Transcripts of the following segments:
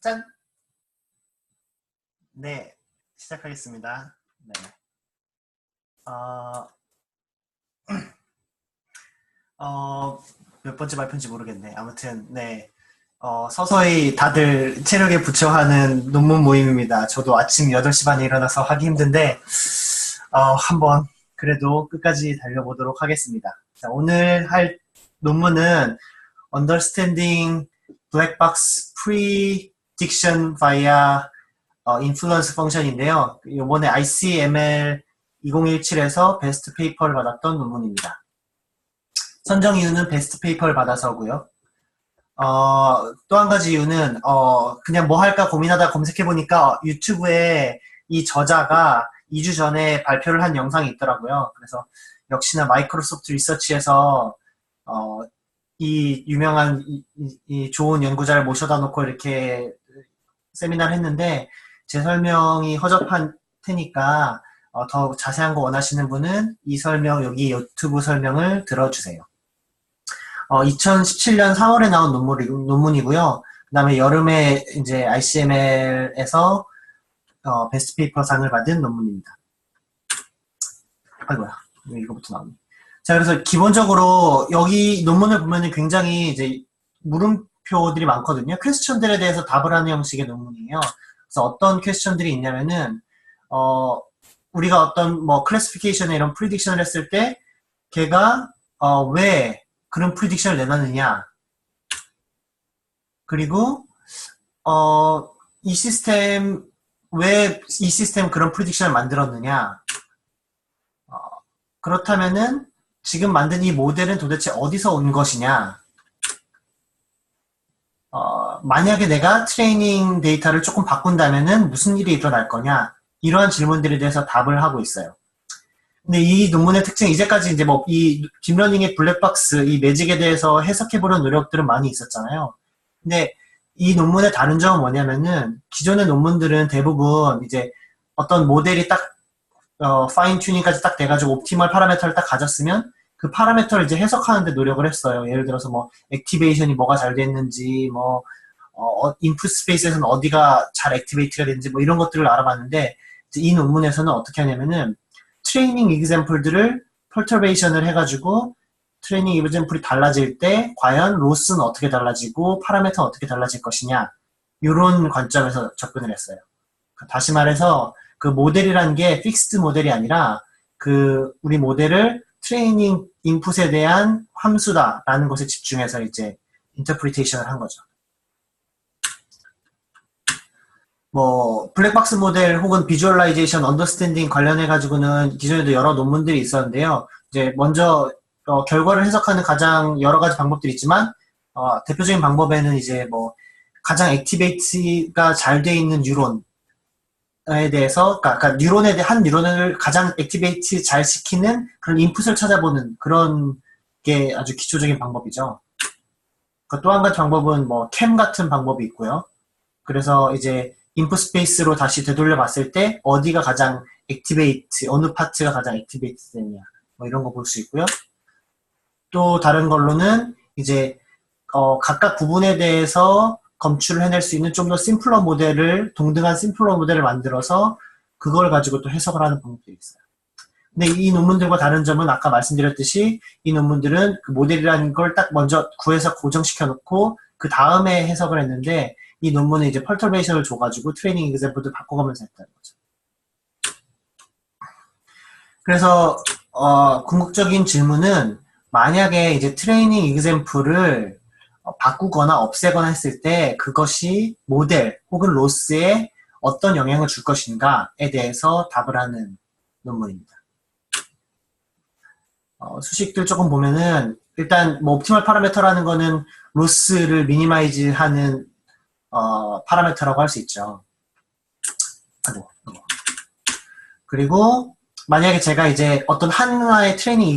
짠! 네, 시작하겠습니다. 네. 몇 번째 발표인지 모르겠네. 아무튼, 네. 서서히 다들 체력에 부처하는 논문 모임입니다. 저도 아침 8시 반에 일어나서 하기 힘든데, 한번 그래도 끝까지 달려보도록 하겠습니다. 자, 오늘 할 논문은 Understanding Black Box Prediction via Influence Function인데요. 이번에 ICML 2017에서 베스트 페이퍼를 받았던 논문입니다. 선정 이유는 베스트 페이퍼를 받아서고요. 또 한 가지 이유는 그냥 뭐 할까 고민하다 검색해보니까 유튜브에 이 저자가 2주 전에 발표를 한 영상이 있더라고요. 그래서 역시나 마이크로소프트 리서치에서 이 유명한 이 좋은 연구자를 모셔다 놓고 이렇게 세미나를 했는데 제 설명이 허접한 테니까 더 자세한 거 원하시는 분은 이 설명, 여기 유튜브 설명을 들어주세요. 2017년 4월에 나온 논문이고요. 그 다음에 여름에 이제 ICML에서 베스트 페이퍼 상을 받은 논문입니다. 아이고야, 왜 이거부터 나오니? 자, 그래서 기본적으로 여기 논문을 보면 굉장히 이제 물음표들이 많거든요. 퀘스천들에 대해서 답을 하는 형식의 논문이에요. 그래서 어떤 퀘스천들이 있냐면은, 우리가 어떤 뭐 클래시피케이션에 이런 프리딕션을 했을 때, 걔가, 왜 그런 프리딕션을 내놨느냐. 그리고, 이 시스템, 왜 이 시스템 그런 프리딕션을 만들었느냐. 그렇다면은, 지금 만든 이 모델은 도대체 어디서 온 것이냐. 만약에 내가 트레이닝 데이터를 조금 바꾼다면은 무슨 일이 일어날 거냐. 이러한 질문들에 대해서 답을 하고 있어요. 근데 이 논문의 특징, 이제까지 이제 뭐 이 딥러닝의 블랙박스, 이 매직에 대해서 해석해보는 노력들은 많이 있었잖아요. 근데 이 논문의 다른 점은 뭐냐면은 기존의 논문들은 대부분 이제 어떤 모델이 딱 파인 튜닝까지 딱 돼가지고 옵티멀 파라미터를 딱 가졌으면 그 파라미터를 이제 해석하는데 노력을 했어요. 예를 들어서 뭐 액티베이션이 뭐가 잘 됐는지, 뭐 인풋 스페이스에서는 어디가 잘 액티베이트가 됐는지 뭐 이런 것들을 알아봤는데 이 논문에서는 어떻게 하냐면은 트레이닝 이그젬플들을 펄터베이션을 해가지고 트레이닝 이그젬플이 달라질 때 과연 로스는 어떻게 달라지고 파라미터는 어떻게 달라질 것이냐 이런 관점에서 접근을 했어요. 다시 말해서 그 모델이라는 게 픽스드 모델이 아니라 그 우리 모델을 트레이닝 인풋에 대한 함수다라는 것에 집중해서 이제 인터프리테이션을 한 거죠. 뭐 블랙박스 모델 혹은 비주얼라이제이션, 언더스탠딩 관련해 가지고는 기존에도 여러 논문들이 있었는데요. 이제 먼저 결과를 해석하는 가장 여러 가지 방법들이 있지만 대표적인 방법에는 이제 뭐 가장 액티베이트가 잘 돼 있는 뉴런에 대해서 그러니까 뉴런에 대한 한 뉴런을 가장 액티베이트 잘 시키는 그런 인풋을 찾아보는 그런 게 아주 기초적인 방법이죠. 또 한 가지 방법은 뭐 캠 같은 방법이 있고요. 그래서 이제 인풋 스페이스로 다시 되돌려 봤을 때 어디가 가장 액티베이트, 어느 파트가 가장 액티베이트 되느냐 뭐 이런 거 볼 수 있고요. 또 다른 걸로는 이제 각각 부분에 대해서 검출을 해낼 수 있는 좀 더 심플러 모델을, 동등한 심플러 모델을 만들어서 그걸 가지고 또 해석을 하는 방법도 있어요. 근데 이 논문들과 다른 점은 아까 말씀드렸듯이 이 논문들은 그 모델이라는 걸 딱 먼저 구해서 고정시켜 놓고 그 다음에 해석을 했는데 이 논문은 이제 펄터베이션을 줘가지고 트레이닝 이그젬플도 바꿔가면서 했다는 거죠. 그래서 궁극적인 질문은 만약에 이제 트레이닝 이그젬플을 바꾸거나 없애거나 했을 때 그것이 모델 혹은 로스에 어떤 영향을 줄 것인가에 대해서 답을 하는 논문입니다. 수식들 조금 보면은 일단 뭐 옵티멀 파라미터라는 거는 로스를 미니마이즈 하는 파라미터라고 할 수 있죠. 그리고 만약에 제가 이제 어떤 하나의 트레이닝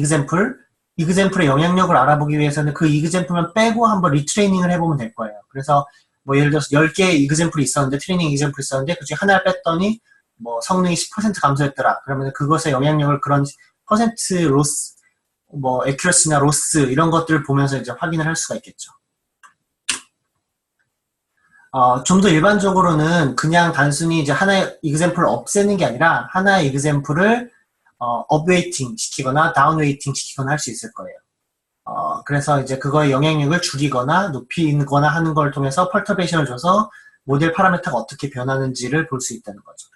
이그젬플의 영향력을 알아보기 위해서는 그 이그젬플만 빼고 한번 리트레이닝을 해보면 될 거예요. 그래서 뭐 예를 들어서 10개의 이그젬플이 있었는데, 트레이닝 이그젬플이 있었는데 그중에 하나를 뺐더니 뭐 성능이 10% 감소했더라. 그러면 그것의 영향력을 그런 퍼센트 로스, 뭐 애큐러시나 로스 이런 것들을 보면서 이제 확인을 할 수가 있겠죠. 좀 더 일반적으로는 그냥 단순히 이제 하나의 example을 없애는 게 아니라 하나의 example을 업웨이팅 시키거나 다운웨이팅 시키거나 할 수 있을 거예요. 그래서 이제 그거의 영향력을 줄이거나 높이거나 하는 걸 통해서 펄터베이션을 줘서 모델 파라미터가 어떻게 변하는지를 볼 수 있다는 거죠.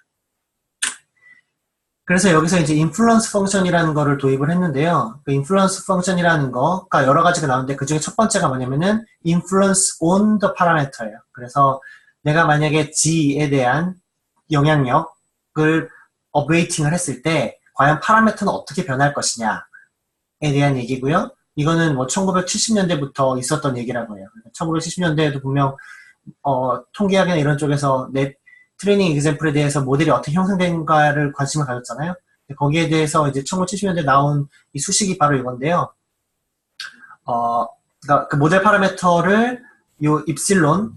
그래서 여기서 이제 인플루언스 펑션이라는 거를 도입을 했는데요. 그 인플루언스 펑션이라는 거가 여러 가지가 나오는데 그 중에 첫 번째가 뭐냐면은 influence on the parameter예요. 그래서 내가 만약에 G에 대한 영향력을 업웨이팅을 했을 때 과연 파라미터는 어떻게 변할 것이냐에 대한 얘기고요. 이거는 뭐 1970년대부터 있었던 얘기라고 해요. 1970년대에도 분명 통계학이나 이런 쪽에서 트레이닝 example에 대해서 모델이 어떻게 형성된가를 관심을 가졌잖아요. 거기에 대해서 이제 1970년대 나온 이 수식이 바로 이건데요. 그러니까 그 모델 파라미터를 요 입실론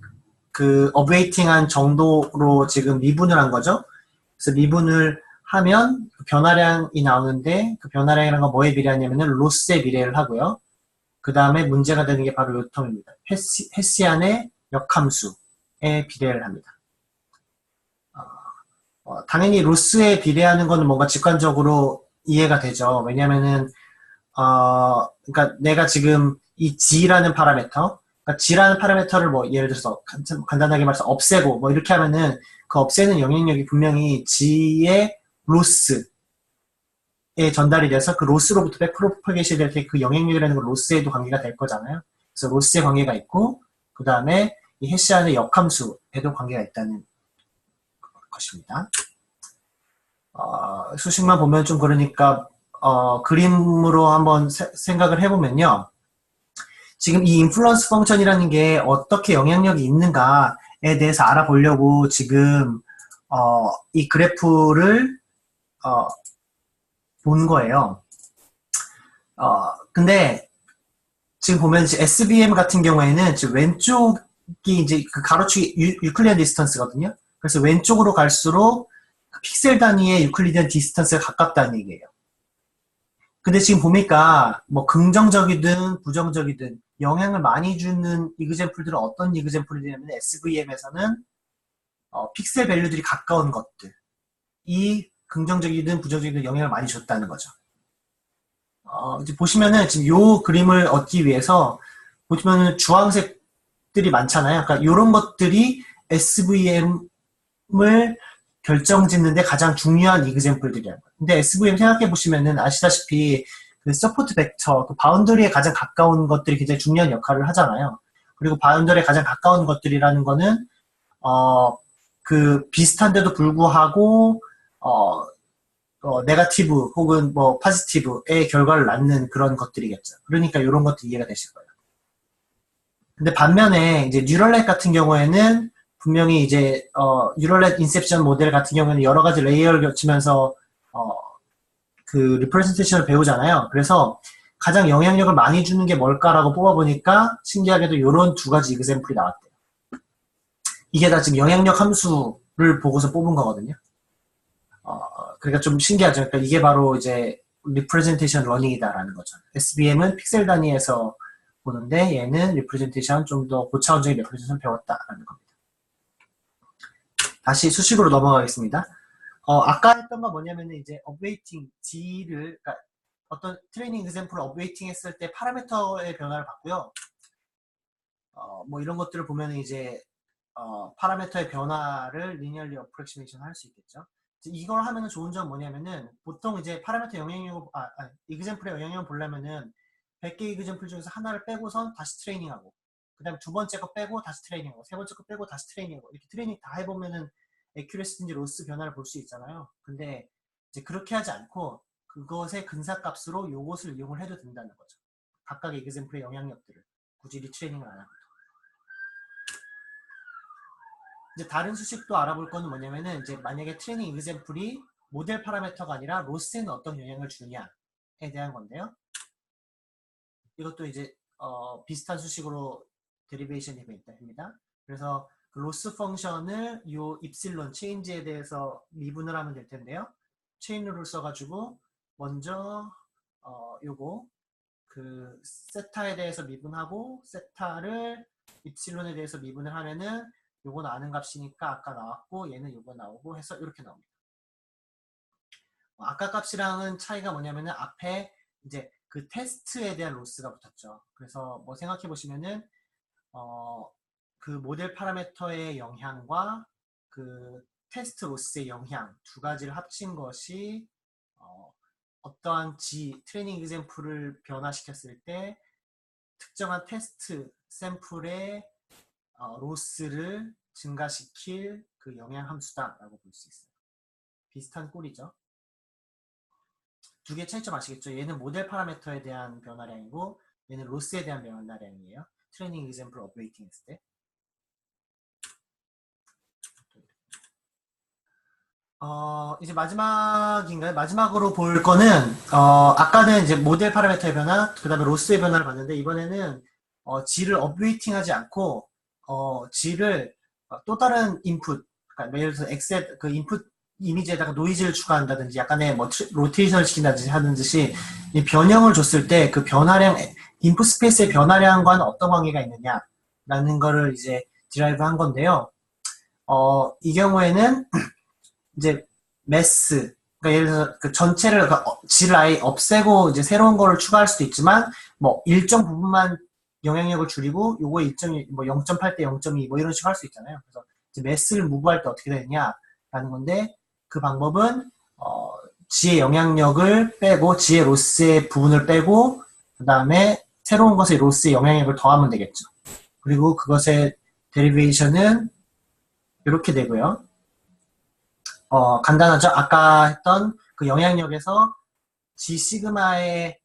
그 업웨이팅한 정도로 지금 미분을 한 거죠. 그래서 미분을 하면 그 변화량이 나오는데 그 변화량이라는 건 뭐에 비례하냐면은 로스에 비례를 하고요. 그 다음에 문제가 되는 게 바로 요 텀입니다. 헤시안의 역함수에 비례를 합니다. 당연히 로스에 비례하는 거는 뭔가 직관적으로 이해가 되죠. 왜냐면은, 그러니까 내가 지금 이 G라는 파라미터, 그러니까 G라는 파라미터를 뭐 예를 들어서 간단하게 말해서 없애고 뭐 이렇게 하면은 그 없애는 영향력이 분명히 G의 로스에 전달이 돼서 그 로스로부터 백프로퍼게이션이 될 때 그 영향력이라는 건 로스에도 관계가 될 거잖아요. 그래서 로스에 관계가 있고, 그 다음에 이 해시안의 역함수에도 관계가 있다는 것입니다. 수식만 보면 좀 그러니까 그림으로 한번 생각을 해보면요. 지금 이 인플루언스 펑션이라는 게 어떻게 영향력이 있는가에 대해서 알아보려고 지금 이 그래프를 본 거예요. 근데 지금 보면 이제 SVM 같은 경우에는 지금 왼쪽이 이제 그 가로축이 유클리언 디스턴스거든요. 그래서 왼쪽으로 갈수록 그 픽셀 단위의 유클리디언 디스턴스가 가깝다는 얘기예요. 근데 지금 보니까 뭐 긍정적이든 부정적이든 영향을 많이 주는 이그젠플들은 어떤 이그젠플이냐면 SVM에서는 픽셀 밸류들이 가까운 것들이 긍정적이든 부정적이든 영향을 많이 줬다는 거죠. 이제 보시면은 지금 요 그림을 얻기 위해서 보시면은 주황색들이 많잖아요. 그러니까 이런 것들이 SVM을 결정짓는데 가장 중요한 이그젠플들이에요. 근데 SVM 생각해 보시면은 아시다시피 그 서포트 벡터, 그 바운더리에 가장 가까운 것들이 굉장히 중요한 역할을 하잖아요. 그리고 바운더리에 가장 가까운 것들이라는 거는 그 비슷한데도 불구하고 네거티브 혹은 뭐 포지티브의 결과를 낳는 그런 것들이겠죠. 그러니까 이런 것도 이해가 되실 거예요. 근데 반면에 이제 뉴럴넷 같은 경우에는 분명히 이제 뉴럴넷 인셉션 모델 같은 경우에는 여러 가지 레이어를 겹치면서 그 리프레젠테이션을 배우잖아요. 그래서 가장 영향력을 많이 주는 게 뭘까라고 뽑아보니까 신기하게도 이런 두 가지 이그샘플이 나왔대요. 이게 다 지금 영향력 함수를 보고서 뽑은 거거든요. 그러니까 좀 신기하죠. 그러니까 이게 바로 이제 리프레젠테이션 러닝이다라는 거죠. SBM은 픽셀 단위에서 보는데 얘는 리프레젠테이션 좀 더 고차원적인 리프레젠테이션 배웠다라는 겁니다. 다시 수식으로 넘어가겠습니다. 아까 했던 건 뭐냐면은 이제 업웨이팅 G를 그러니까 어떤 트레이닝 example을 업웨이팅 했을 때 파라미터의 변화를 봤고요. 뭐 이런 것들을 보면 이제 파라미터의 변화를 리니얼리 어프로키메이션 할 수 있겠죠. 이걸 하면은 좋은 점 뭐냐면은 보통 이제 파라미터 영향력을 example의 영향력을 보려면은 100개 example 중에서 하나를 빼고선 다시 트레이닝하고 그 다음에 두 번째 거 빼고 다시 트레이닝하고 세 번째 거 빼고 다시 트레이닝하고 이렇게 트레이닝 다 해보면은 에큐레시든지 로스 변화를 볼 수 있잖아요. 근데 이제 그렇게 하지 않고 그것의 근사값으로 요것을 이용을 해도 된다는 거죠. 각각의 example의 영향력들을 굳이 리트레이닝을 안 하고. 이제 다른 수식도 알아볼 거는 뭐냐면은 이제 만약에 트레이닝 example이 모델 파라미터가 아니라 로스에는 어떤 영향을 주느냐에 대한 건데요. 이것도 이제 비슷한 수식으로 데리베이션이 됩니다. 그래서 그 로스 펑션을 요 입실론 체인지에 대해서 미분을 하면 될 텐데요. 체인 룰을 써가지고 먼저 요거 그 세타에 대해서 미분하고 세타를 입실론에 대해서 미분을 하면은 요건 아는 값이니까 아까 나왔고 얘는 요거 나오고 해서 이렇게 나옵니다. 아까 값이랑은 차이가 뭐냐면은 앞에 이제 그 테스트에 대한 로스가 붙었죠. 그래서 뭐 생각해 보시면은 그 모델 파라미터의 영향과 그 테스트 로스의 영향 두 가지를 합친 것이 어떠한 트레이닝 example을 변화시켰을 때 특정한 테스트 샘플의 로스를 증가시킬 그 영향 함수다라고 볼 수 있어요. 비슷한 꼴이죠. 두 개 차이점 아시겠죠? 얘는 모델 파라미터에 대한 변화량이고 얘는 로스에 대한 변화량이에요. 트레이닝 example 업웨이팅 했을 때. 이제 마지막인가요? 마지막으로 볼 거는, 아까는 이제 모델 파라미터의 변화, 그 다음에 로스의 변화를 봤는데, 이번에는, G를 업웨이팅 하지 않고, G를 또 다른 인풋, 그러니까 예를 들어서 X에, 그 인풋 이미지에다가 노이즈를 추가한다든지, 약간의 뭐, 로테이션을 시킨다든지 하는 듯이, 이 변형을 줬을 때 그 변화량, 인풋 스페이스의 변화량과는 어떤 관계가 있느냐라는 거를 이제 디라이브 한 건데요. 이 경우에는, 이제 매스 그러니까 예를 들어서 그 전체를 G를 아예 없애고 이제 새로운 거를 추가할 수도 있지만 뭐 일정 부분만 영향력을 줄이고 요거 일정이 뭐 0.8 대 0.2 뭐 이런 식으로 할 수 있잖아요. 그래서 이제 매스를 무브할 때 어떻게 되느냐라는 건데 그 방법은 G의 영향력을 빼고 G의 로스의 부분을 빼고 그 다음에 새로운 것의 로스의 영향력을 더하면 되겠죠. 그리고 그것의 데리베이션은 이렇게 되고요. 간단하죠? 아까 했던 그 영향력에서 G 시그마의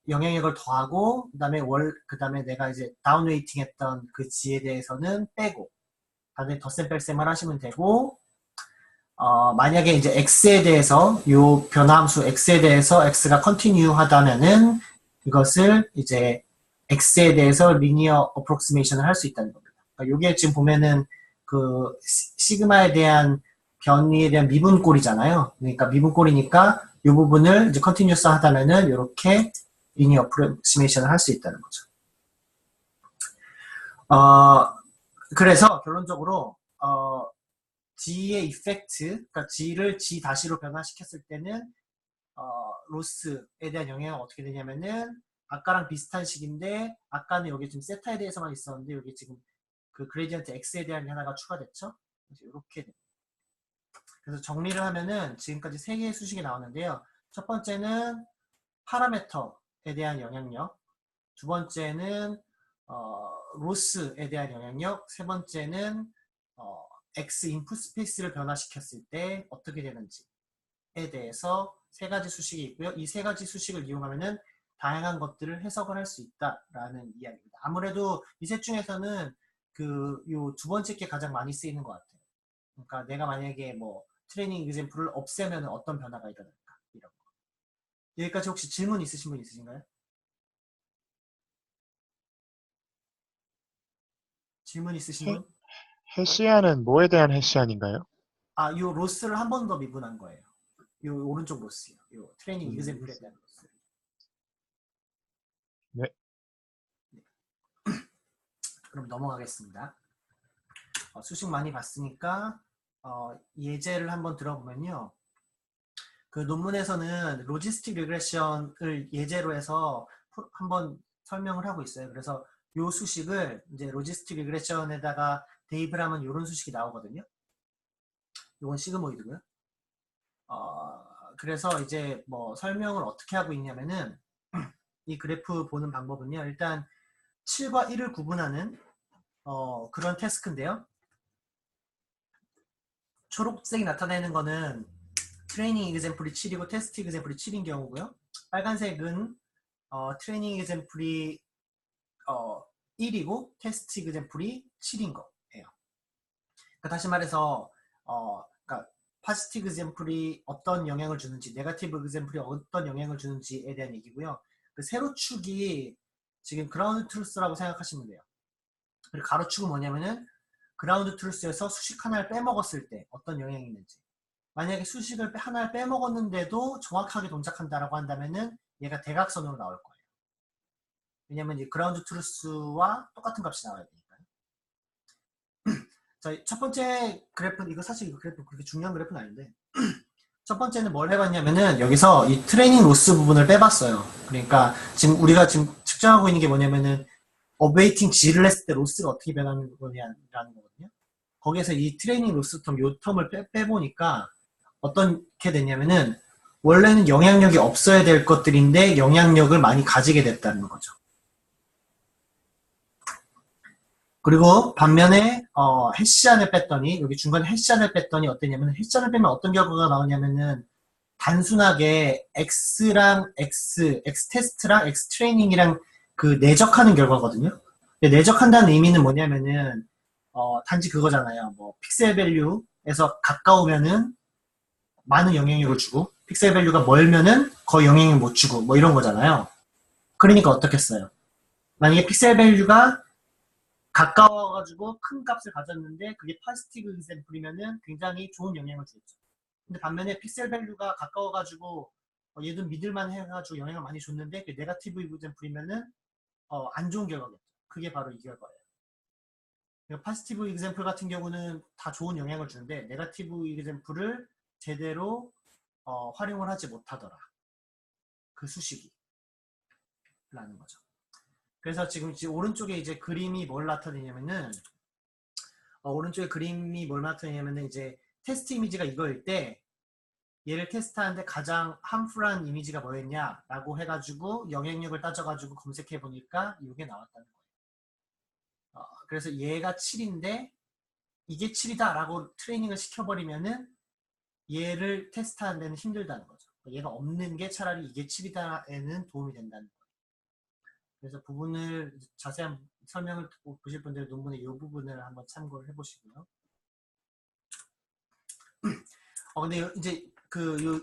영향력을 더하고 그 다음에 내가 이제 다운웨이팅 했던 그 G에 대해서는 빼고 다들 덧셈 뺄셈을 하시면 되고 만약에 이제 X에 대해서 요 변화함수 X에 대해서 X가 컨티뉴 하다면은 이것을 이제 X에 대해서 리니어 어프록시메이션을 할 수 있다는 겁니다. 그러니까 요게 지금 보면은 그 시그마에 대한 변이에 대한 미분꼴이잖아요. 그러니까 미분꼴이니까 이 부분을 이제 컨티뉴스 하다면은 이렇게 리니어 어프로시메이션을 할 수 있다는 거죠. 그래서 결론적으로 G의 이펙트, 그러니까 G를 G 다시로 변화시켰을 때는 로스에 대한 영향은 어떻게 되냐면은 아까랑 비슷한 식인데 아까는 여기 지금 세타에 대해서만 있었는데 여기 지금 그 그레디언트 X에 대한 하나가 추가됐죠. 그래서 이렇게 됩니다. 그래서 정리를 하면은 지금까지 세 개의 수식이 나왔는데요. 첫 번째는 파라미터에 대한 영향력, 두 번째는 로스에 대한 영향력, 세 번째는 X 인풋 스페이스를 변화시켰을 때 어떻게 되는지에 대해서 세 가지 수식이 있고요. 이 세 가지 수식을 이용하면은 다양한 것들을 해석을 할 수 있다라는 이야기입니다. 아무래도 이 셋 중에서는 그 요 두 번째 게 가장 많이 쓰이는 것 같아요. 그러니까 내가 만약에 뭐 트레이닝 example을 없애면 어떤 변화가 일어날까 이런 거. 여기까지 혹시 질문 있으신 분 있으신가요? 질문 있으신 해, 분? 해시안은 뭐에 대한 해시안인가요? 요 로스를 한 번 더 미분한 거예요. 요 오른쪽 로스요. 요 트레이닝 example에 대한 로스. 네. 그럼 넘어가겠습니다. 수식 많이 봤으니까 예제를 한번 들어보면요. 그 논문에서는 로지스틱 리그레션을 예제로 해서 한번 설명을 하고 있어요. 그래서 요 수식을 이제 로지스틱 리그레션에다가 대입을 하면 이런 수식이 나오거든요. 이건 시그모이드고요. 그래서 이제 뭐 설명을 어떻게 하고 있냐면은 이 그래프 보는 방법은요. 일단 7과 1을 구분하는 그런 태스크인데요. 초록색이 나타내는 거는 트레이닝 example이 7이고 테스트 example이 7인 경우고요. 빨간색은 트레이닝 example이 1이고 테스트 example이 7인 거예요. 그러니까 다시 말해서 그러니까 positive example이 어떤 영향을 주는지, 네거티브 example이 어떤 영향을 주는지에 대한 얘기고요. 그 세로축이 지금 그라운드 트루스라고 생각하시면 돼요. 그리고 가로축은 뭐냐면은 그라운드 트루스에서 수식 하나를 빼먹었을 때 어떤 영향이 있는지. 만약에 수식을 하나를 빼먹었는데도 정확하게 동작한다라고 한다면은 얘가 대각선으로 나올 거예요. 왜냐면 이 그라운드 트루스와 똑같은 값이 나와야 되니까요. 자, 첫 번째 그래프는, 이거 사실 이거 그래프 그렇게 중요한 그래프는 아닌데, 첫 번째는 뭘 해봤냐면은, 여기서 이 트레이닝 로스 부분을 빼봤어요. 그러니까, 지금 우리가 지금 측정하고 있는 게 뭐냐면은, 업웨이팅 G를 했을 때 로스가 어떻게 변하는 거냐라는 거거든요. 거기에서 이 트레이닝 로스 텀, 요 텀을 빼보니까, 어떻게 됐냐면은, 원래는 영향력이 없어야 될 것들인데, 영향력을 많이 가지게 됐다는 거죠. 그리고 반면에 해시안을 뺐더니 여기 중간에 해시안을 뺐더니 어땠냐면 해시안을 빼면 어떤 결과가 나오냐면은 단순하게 X랑 X 테스트랑 X 트레이닝이랑 그 내적하는 결과거든요. 근데 내적한다는 의미는 뭐냐면은 단지 그거잖아요. 뭐 픽셀 밸류에서 가까우면은 많은 영향력을 주고 픽셀 밸류가 멀면은 거의 영향을 못 주고 뭐 이런 거잖아요. 그러니까 어떻겠어요? 만약에 픽셀 밸류가 가까워가지고 큰 값을 가졌는데 그게 파지티브 샘플이면은 굉장히 좋은 영향을 주겠죠. 근데 반면에 픽셀 밸류가 가까워가지고 얘도 믿을만 해가지고 영향을 많이 줬는데 그 네거티브 이그샘플이면은 안 좋은 결과겠죠. 그게 바로 이 결과예요. 파지티브 이그샘플 같은 경우는 다 좋은 영향을 주는데 네거티브 이그샘플을 제대로 활용을 하지 못하더라. 그 수식이 라는 거죠. 그래서 지금 오른쪽에 이제 그림이 뭘 나타내냐면은 오른쪽에 그림이 뭘 나타내냐면은 이제 테스트 이미지가 이거일 때 얘를 테스트하는데 가장 함풀한 이미지가 뭐였냐라고 해가지고 영향력을 따져가지고 검색해 보니까 이게 나왔다는 거예요. 그래서 얘가 7인데 이게 7이다라고 트레이닝을 시켜버리면은 얘를 테스트하는 데는 힘들다는 거죠. 얘가 없는 게 차라리 이게 7이다에는 도움이 된다는 거예요. 그래서 부분을 자세한 설명을 듣고 보실 분들은 논문의 이 부분을 한번 참고를 해보시고요. 근데 이제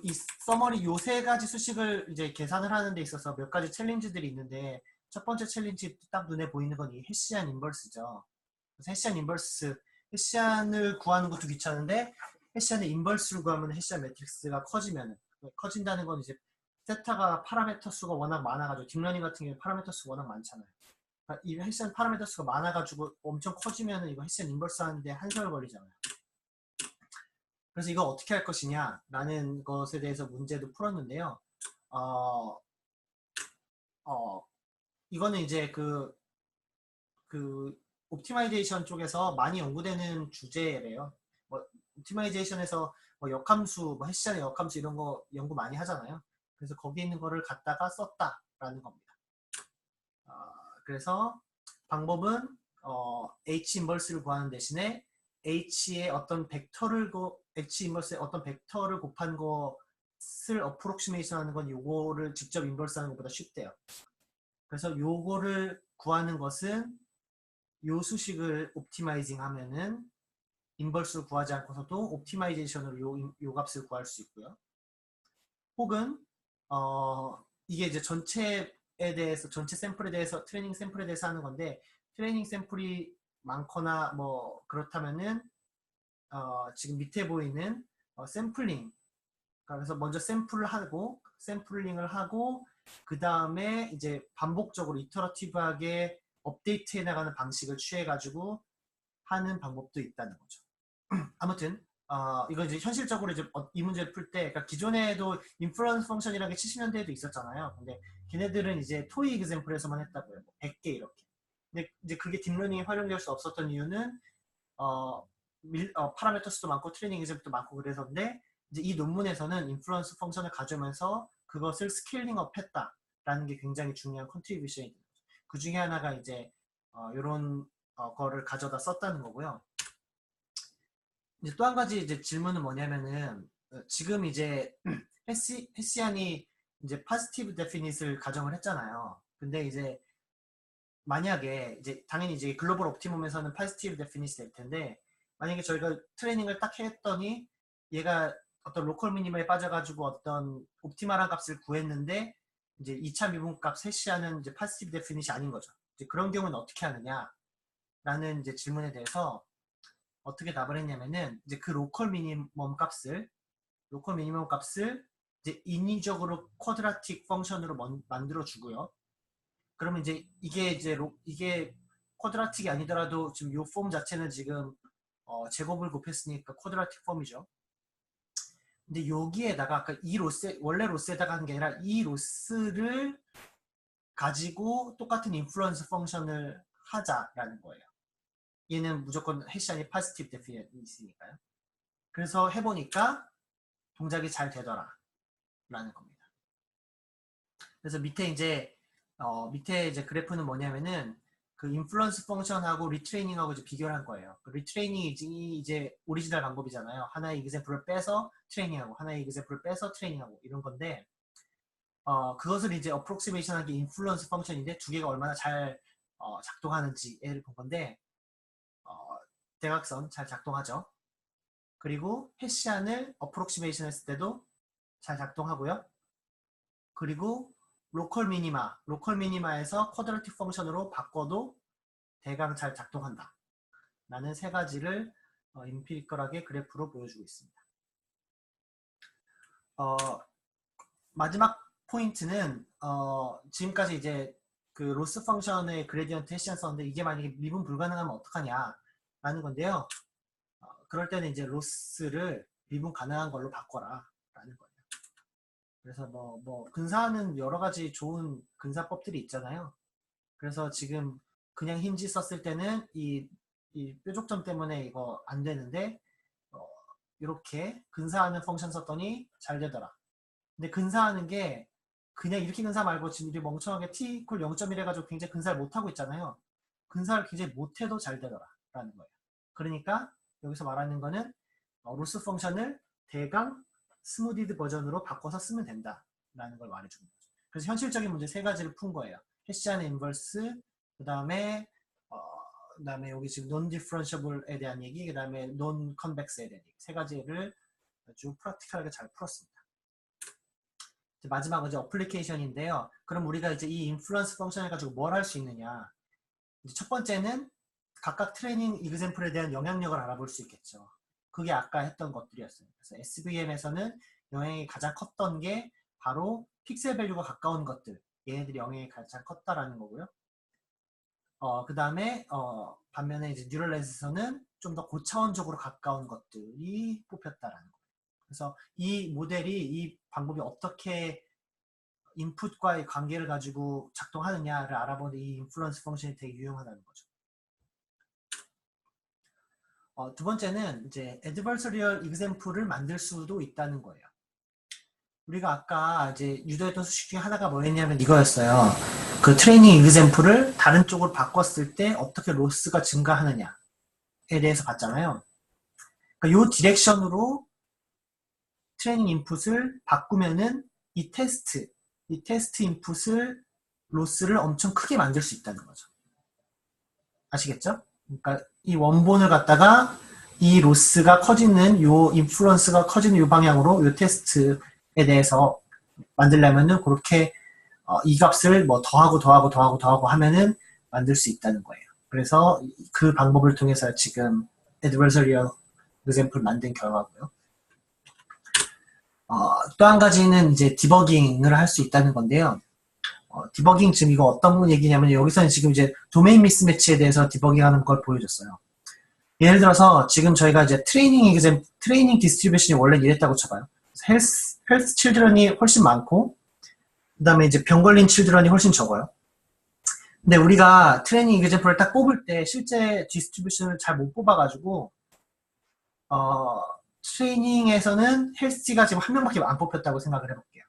이 서머리 요 세 가지 수식을 이제 계산을 하는 데 있어서 몇 가지 챌린지들이 있는데 첫 번째 챌린지 딱 눈에 보이는 건 이 해시안 인버스죠. 그래서 해시안 인버스, 해시안을 구하는 것도 귀찮은데 해시안의 인버스를 구하면 해시안 매트릭스가 커진다는 건 이제 세타가 파라메터 수가 워낙 많아가지고 딥러닝 같은 경우에 파라메터 수가 워낙 많잖아요. 그러니까 이 해시안 파라메터 수가 많아가지고 엄청 커지면은 이거 해시안 인버스 하는데 한 세월 걸리잖아요. 그래서 이거 어떻게 할 것이냐라는 것에 대해서 문제도 풀었는데요. 어, 이거는 이제 그 옵티마이제이션 쪽에서 많이 연구되는 주제래요. 뭐 옵티마이제이션에서 뭐 역함수, 뭐 해시안의 역함수 이런 거 연구 많이 하잖아요. 그래서 거기에 있는 거를 갖다가 썼다라는 겁니다. 그래서 방법은 H 인버스를 구하는 대신에 H의 어떤 H 인버스의 어떤 벡터를 곱한 것을 어프록시메이션 하는 건 요거를 직접 인버스 하는 것보다 쉽대요. 그래서 요거를 구하는 것은 요 수식을 옵티마이징 하면은 인버스를 구하지 않고서도 옵티마이제이션으로 요 값을 구할 수 있고요. 혹은 이게 이제 전체 샘플에 대해서 트레이닝 샘플에 대해서 하는 건데 트레이닝 샘플이 많거나 뭐 그렇다면은 지금 밑에 보이는 샘플링, 그래서 먼저 샘플링을 하고 그 다음에 이제 반복적으로 이터러티브하게 업데이트해 나가는 방식을 취해 가지고 하는 방법도 있다는 거죠. 아무튼 이거 이제 현실적으로 이제 이 문제를 풀 때, 그러니까 기존에도 인플루언스 펑션이라는 게 70년대에도 있었잖아요. 근데 걔네들은 이제 토이 이그샘플에서만 했다고요. 뭐 100개 이렇게. 근데 이제 그게 딥러닝에 활용될 수 없었던 이유는 파라메터 수도 많고 트레이닝 이그샘플도 많고 그래서인데 이제 이 논문에서는 인플루언스 펑션을 가져오면서 그것을 스케일링업 했다라는 게 굉장히 중요한 컨트리뷰션이 됩니다. 그 중에 하나가 이제 이런 거를 가져다 썼다는 거고요. 이제 또 한 가지 이제 질문은 뭐냐면은 지금 이제 해시안이 이제 파지티브 데피닛을 가정을 했잖아요. 근데 이제 만약에 이제 당연히 이제 글로벌 옵티멈에서는 파지티브 데피닛이 될 텐데 만약에 저희가 트레이닝을 딱 했더니 얘가 어떤 로컬 미니멈에 빠져가지고 어떤 옵티멀한 값을 구했는데 이제 2차 미분값 해시안은 이제 파지티브 데피닛이 아닌 거죠. 이제 그런 경우는 어떻게 하느냐라는 이제 질문에 대해서 어떻게 답을 했냐면은 이제 그 로컬 미니멈 값을 이제 인위적으로 쿼드라틱 펑션으로 만들어 주고요. 그러면 이제 이게 쿼드라틱이 아니더라도 지금 이 폼 자체는 지금 제곱을 곱했으니까 쿼드라틱 폼이죠. 근데 여기에다가 아까 이 로스 원래 로스에다가 하는 게 아니라 이 로스를 가지고 똑같은 인플루언스 펑션을 하자라는 거예요. 얘는 무조건 해시안이 파지티브 데피니션이 있으니까요. 그래서 해보니까 동작이 잘 되더라 라는 겁니다. 그래서 밑에 이제 그래프는 뭐냐면은 그 인플루언스 펑션하고 리트레이닝하고 이제 비교를 한 거예요. 그 리트레이닝이 이제 오리지널 방법이잖아요. 하나의 이그샘플을 빼서 트레이닝하고 하나의 이그샘플을 빼서 트레이닝하고 이런 건데 그것을 이제 어프록시메이션한 게 인플루언스 펑션인데 두 개가 얼마나 잘 작동하는지를 본 건데 대각선 잘 작동하죠. 그리고 해시안을 어프록시메이션 했을 때도 잘 작동하고요. 그리고 로컬 미니마에서 쿼드라틱 펑션으로 바꿔도 대강 잘 작동한다. 라는 세 가지를 임피리컬하게 그래프로 보여주고 있습니다. 마지막 포인트는 지금까지 이제 그 로스 펑션의 그레디언트 해시안 썼는데 이게 만약에 미분 불가능하면 어떡하냐 라는 건데요. 그럴 때는 이제 로스를 미분 가능한 걸로 바꿔라 라는 거예요. 그래서 근사하는 여러 가지 좋은 근사법들이 있잖아요. 그래서 지금 그냥 힌지 썼을 때는 이 뾰족점 때문에 이거 안 되는데 이렇게 근사하는 펑션 썼더니 잘 되더라. 근데 근사하는 게 그냥 이렇게 근사 말고 지금 우리 멍청하게 t 이퀄 0.1 해가지고 굉장히 근사를 못하고 있잖아요. 근사를 굉장히 못해도 잘 되더라 라는 거예요. 그러니까 여기서 말하는 거는 로스 펑션을 대강 스무디드 버전으로 바꿔서 쓰면 된다 라는 걸 말해주는 거죠. 그래서 현실적인 문제 세 가지를 푼 거예요. 해시안 인버스, 그 다음에 여기 지금 논 디퍼런셔블에 대한 얘기, 그 다음에 논 컨벡스에 대한 얘기, 세 가지를 아주 프랙티컬하게 잘 풀었습니다. 이제 마지막은 이제 어플리케이션인데요. 그럼 우리가 이제 이 인플루언스 펑션을 가지고 뭘 할 수 있느냐? 이제 첫 번째는 각각 트레이닝 이그샘플에 대한 영향력을 알아볼 수 있겠죠. 그게 아까 했던 것들이었어요. 그래서 SVM에서는 영향이 가장 컸던 게 바로 픽셀 밸류가 가까운 것들, 얘네들이 영향이 가장 컸다라는 거고요. 그 다음에 반면에 이제 뉴럴렌스에서는 좀 더 고차원적으로 가까운 것들이 뽑혔다라는 거예요. 그래서 이 모델이 이 방법이 어떻게 인풋과의 관계를 가지고 작동하느냐를 알아보는 이 인플루언스 펑션이 되게 유용하다는 거죠. 두 번째는 이제 adversarial example을 만들 수도 있다는 거예요. 우리가 아까 이제 유도했던 수식 중에 하나가 뭐였냐면 이거였어요. 그 트레이닝 example을 다른 쪽으로 바꿨을 때 어떻게 로스가 증가하느냐에 대해서 봤잖아요. 그러니까 이 디렉션으로 트레이닝 인풋을 바꾸면은 이 테스트 인풋을 로스를 엄청 크게 만들 수 있다는 거죠. 아시겠죠? 그러니까 이 원본을 갖다가 이 로스가 커지는 요 인플루언스가 커지는 요 방향으로 요 테스트에 대해서 만들려면은 그렇게 이 값을 뭐 더하고 하면은 만들 수 있다는 거예요. 그래서 그 방법을 통해서 지금 adversarial example 만든 결과고요. 또 한 가지는 이제 디버깅을 할 수 있다는 건데요. 디버깅 지금 이거 어떤 얘기냐면 여기서는 지금 이제 도메인 미스매치에 대해서 디버깅하는 걸 보여줬어요. 예를 들어서 지금 저희가 이제 트레이닝 디스트리뷰션이 원래 이랬다고 쳐봐요. 헬스 칠드런이 훨씬 많고 그 다음에 이제 병 걸린 칠드런이 훨씬 적어요. 근데 우리가 트레이닝 이그젠플을 딱 뽑을 때 실제 디스트리뷰션을 잘 못 뽑아가지고 트레이닝에서는 헬스가 지금 한 명밖에 안 뽑혔다고 생각을 해볼게요.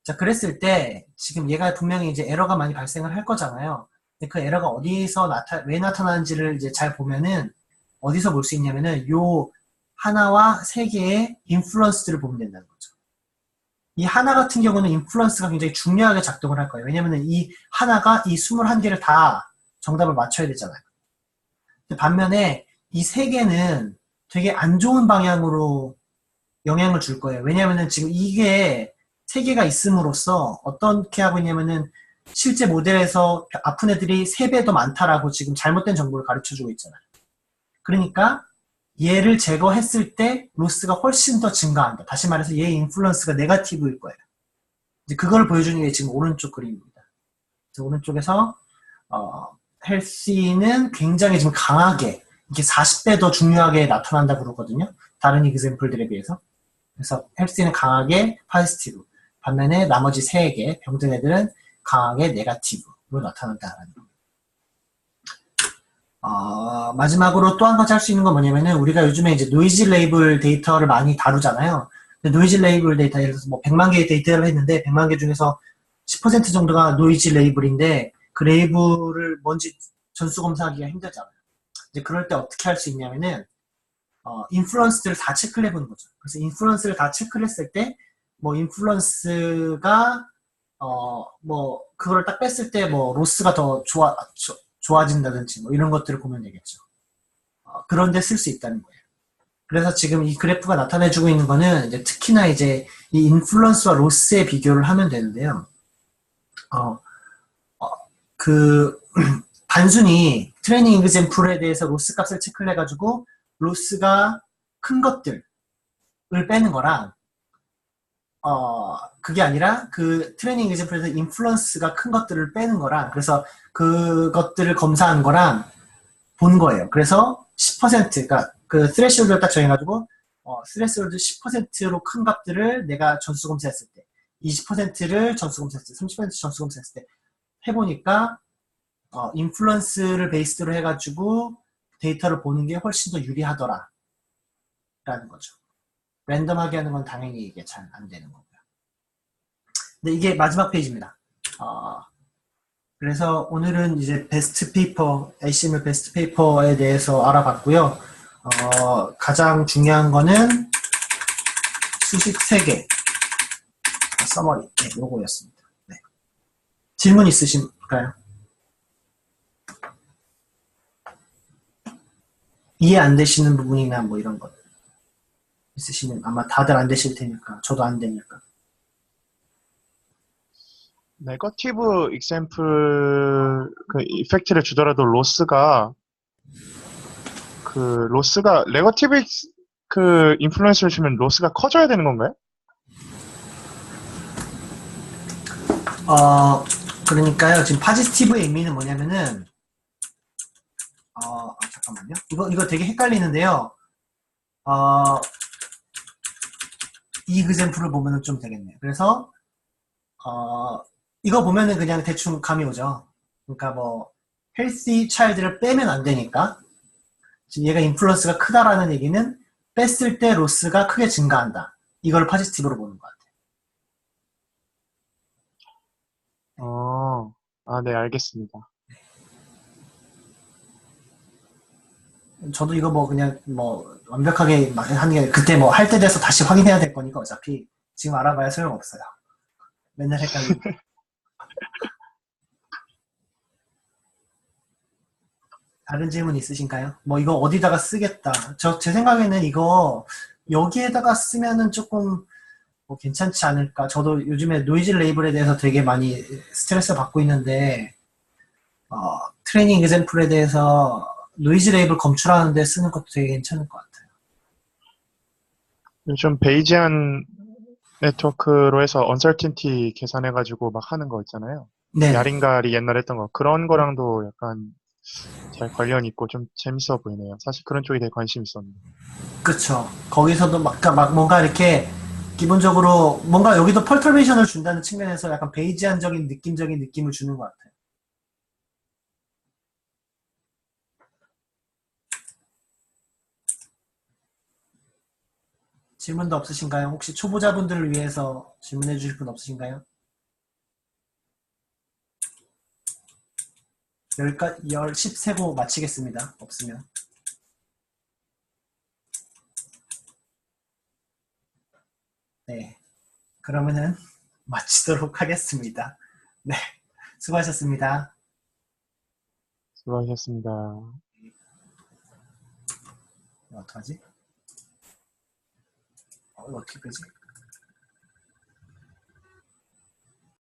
자, 그랬을 때 지금 얘가 분명히 이제 에러가 많이 발생을 할 거잖아요. 근데 그 에러가 어디서 왜 나타나는지를 이제 잘 보면은 어디서 볼 수 있냐면은 요 하나와 세 개의 인플루언스들을 보면 된다는 거죠. 이 하나 같은 경우는 인플루언스가 굉장히 중요하게 작동을 할 거예요. 왜냐면은 이 하나가 이 21개를 다 정답을 맞춰야 되잖아요. 근데 반면에 이 세 개는 되게 안 좋은 방향으로 영향을 줄 거예요. 왜냐면은 지금 이게 세 개가 있음으로써 어떻게 하고 있냐면은 실제 모델에서 아픈 애들이 3배 더 많다라고 지금 잘못된 정보를 가르쳐주고 있잖아요. 그러니까 얘를 제거했을 때 로스가 훨씬 더 증가한다. 다시 말해서 얘의 인플루언스가 네거티브일 거예요. 이제 그걸 보여주는 게 지금 오른쪽 그림입니다. 그래서 오른쪽에서 헬시는 굉장히 지금 강하게 이게 40배 더 중요하게 나타난다 그러거든요. 다른 이그샘플들에 비해서. 그래서 헬스는 강하게 파지티브, 반면에 나머지 3개 병든 애들은 강하게 네거티브로 나타난다라는 거. 마지막으로 또 한 가지 할 수 있는 건 뭐냐면은 우리가 요즘에 이제 노이즈 레이블 데이터를 많이 다루잖아요. 근데 노이즈 레이블 데이터, 예를 들어서 뭐 100만 개의 데이터를 했는데 100만 개 중에서 10% 정도가 노이즈 레이블인데 그 레이블을 뭔지 전수 검사하기가 힘들잖아요. 이제 그럴 때 어떻게 할 수 있냐면은 인플루언스를 다 체크를 해보는 거죠. 그래서 인플루언스를 다 체크를 했을 때 뭐 인플루언스가 뭐 그거를 딱 뺐을 때 뭐 로스가 더 좋아진다든지 뭐 이런 것들을 보면 되겠죠. 그런데 쓸 수 있다는 거예요. 그래서 지금 이 그래프가 나타내주고 있는 거는 이제 특히나 이제 이 인플루언스와 로스의 비교를 하면 되는데요. 어, 그 단순히 트레이닝 이그샘플에 대해서 로스 값을 체크를 해가지고 로스가 큰 것들을 빼는 거랑 그게 아니라 그 트레이닝 이그샘플에서 인플루언스가 큰 것들을 빼는 거랑 그래서 그것들을 검사한 거랑 본 거예요. 그래서 10% 그러니까 그 스레시홀드를 딱 정해가지고 스레시홀드 10%로 큰 값들을 내가 전수 검사했을 때 20%를 전수 검사했을 때 30% 전수 검사했을 때 해보니까 인플루언스를 베이스로 해가지고 데이터를 보는 게 훨씬 더 유리하더라 라는 거죠. 랜덤하게 하는 건 당연히 이게 잘 안 되는 거고요. 근데 이게 마지막 페이지입니다. 그래서 오늘은 이제 베스트 페이퍼, HTML 베스트 페이퍼에 대해서 알아봤고요. 가장 중요한 거는 수식 3개, 서머리, 네, 요거였습니다. 네. 질문 있으실까요? 이해 안 되시는 부분이나 뭐 이런 것 있으시면 아마 다들 안 되실 테니까 저도 안 되니까. 네거티브 익샘플 그 이펙트를 주더라도 로스가 네거티브 그 인플루언스를 주면 로스가 커져야 되는 건가요? 그러니까요. 지금 파지티브의 의미는 뭐냐면은 잠깐만요. 이거 되게 헷갈리는데요. 이 그샘플을 보면은 좀 되겠네요. 그래서 이거 보면은 그냥 대충 감이 오죠. 그러니까 뭐 헬시 차일드를 빼면 안 되니까 지금 얘가 인플루언스가 크다라는 얘기는 뺐을 때 로스가 크게 증가한다. 이걸 파지티브로 보는 것 같아요. 네, 알겠습니다. 저도 이거 뭐 그냥 뭐 완벽하게 막 하는 게 그때 뭐 할 때 돼서 다시 확인해야 될 거니까 어차피 지금 알아봐야 소용없어요. 맨날 헷갈리고. 다른 질문 있으신가요? 뭐 이거 어디다가 쓰겠다. 제 생각에는 이거 여기에다가 쓰면은 조금 뭐 괜찮지 않을까. 저도 요즘에 노이즈 레이블에 대해서 되게 많이 스트레스 받고 있는데 트레이닝 example에 대해서 노이즈 레이블 검출하는데 쓰는 것도 되게 괜찮을 것 같아요. 요즘 베이지안 네트워크로 해서 uncertainty 계산해가지고 막 하는 거 있잖아요. 네, 야린갈이 옛날에 했던 거. 그런 거랑도 약간 잘 관련이 있고 좀 재밌어 보이네요. 사실 그런 쪽에 대해 관심이 있었는데. 그쵸. 거기서도 막 뭔가 이렇게 기본적으로 뭔가 여기도 펄터레이션을 준다는 측면에서 약간 베이지안적인 느낌적인 느낌을 주는 것 같아요. 질문도 없으신가요? 혹시 초보자분들을 위해서 질문해 주실 분 없으신가요? 10세고 마치겠습니다. 없으면. 네. 그러면은 마치도록 하겠습니다. 네. 수고하셨습니다. 수고하셨습니다. 어떡하지? 어떻게 끄지?